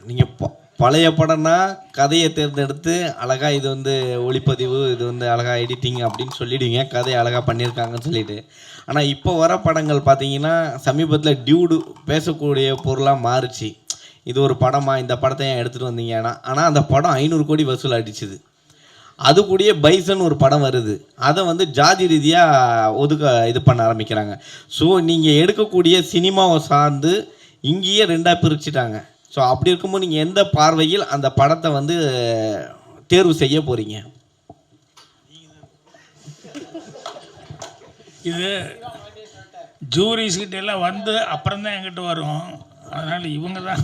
நீங்கள் பழைய படம்னா கதையை தேர்ந்தெடுத்து அழகாக இது வந்து ஒளிப்பதிவு, இது வந்து அழகாக எடிட்டிங் அப்படின்னு சொல்லிடுவீங்க, கதையை அழகாக பண்ணியிருக்காங்கன்னு சொல்லிட்டு. ஆனால் இப்போ வர படங்கள் பார்த்தீங்கன்னா சமீபத்தில் டியூடு பேசக்கூடிய பொருளாக மாறுச்சு. இது ஒரு படமா, இந்த படத்தை ஏன் எடுத்துகிட்டு வந்தீங்கன்னா, ஆனால் அந்த படம் 500 கோடி வசூல் அடிச்சுது. அது கூடயே பைசன் ஒரு படம் வருது, அதை வந்து ஜாதி ரீதியாக இது பண்ண ஆரம்பிக்கிறாங்க. ஸோ நீங்கள் எடுக்கக்கூடிய சினிமாவை சார்ந்து இங்கேயே ரெண்டாக பிரிச்சுட்டாங்க. ஸோ அப்படி இருக்கும்போது நீங்கள் எந்த பார்வையில் அந்த படத்தை வந்து தேர்வு செய்ய போகிறீங்க? இது ஜூரிஸ்கிட்ட எல்லாம் வந்து அப்புறம் தான் என்கிட்ட வரும். அதனால் இவங்க தான்.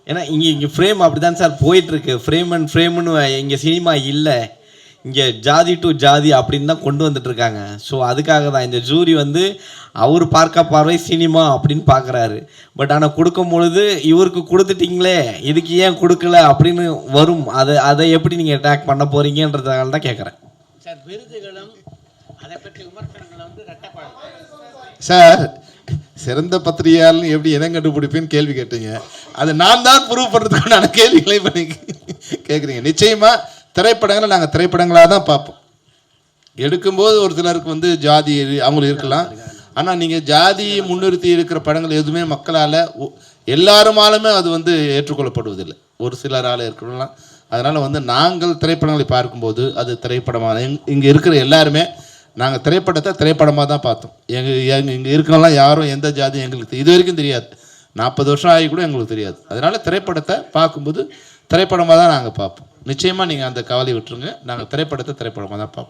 ஏன்னா இங்கே ஃப்ரேம் அப்படி தான் சார் போயிட்டுருக்கு. ஃப்ரேம்னு இங்கே சினிமா இல்லை, இங்கே ஜாதி டு ஜாதி அப்படின்னு தான் கொண்டு வந்துட்டுருக்காங்க. ஸோ அதுக்காக தான் இந்த ஜூரி வந்து அவர் பார்க்க பார்வை சினிமா அப்படின்னு பார்க்குறாரு. பட் ஆனால் கொடுக்கும் பொழுது இவருக்கு கொடுத்துட்டிங்களே, இதுக்கு ஏன் கொடுக்கல அப்படின்னு வரும். அதை எப்படி நீங்கள் அட்டாக் பண்ண போகிறீங்கன்றதுனால தான் கேட்குறேன் சார். விருதுகளும் அதை பற்றி விமர்சனங்களை வந்து ரெட்டப்பாடு சார். சிறந்த பத்திரிகையாளர்னு எப்படி இனம் கண்டுபிடிப்பேன்னு கேள்வி கேட்டீங்க. அது நான் தான் ப்ரூவ் பண்ணுறதுக்கான கேள்விகளை பண்ணி கேட்குறீங்க. நிச்சயமாக திரைப்படங்களை நாங்கள் திரைப்படங்களாக தான் பார்ப்போம். எடுக்கும்போது ஒரு சிலருக்கு வந்து ஜாதி அவங்களுக்கு இருக்கலாம். ஆனால் நீங்கள் ஜாதியை முன்னிறுத்தி இருக்கிற படங்கள் எதுவுமே மக்களால் எல்லாருமாலுமே அது வந்து ஏற்றுக்கொள்ளப்படுவதில்லை, ஒரு சிலரால் இருக்கலாம். அதனால் வந்து நாங்கள் திரைப்படங்களை பார்க்கும்போது அது திரைப்படமாக இங்கே இருக்கிற எல்லாருமே நாங்கள் திரைப்படத்தை திரைப்படமாக தான் பார்த்தோம். இங்கே இருக்கிறவங்களாம் யாரும் எந்த ஜாதியும் எங்களுக்கு இது வரைக்கும் தெரியாது. 40 வருஷம் ஆகி கூட எங்களுக்கு தெரியாது. அதனால் திரைப்படத்தை பார்க்கும்போது திரைப்படமாக தான் நாங்கள் பார்ப்போம். நிச்சயமாக நீங்கள் அந்த கவலை விட்டுருங்க. நாங்கள் திரைப்படத்தை திரைப்படமாக தான் பார்ப்போம்.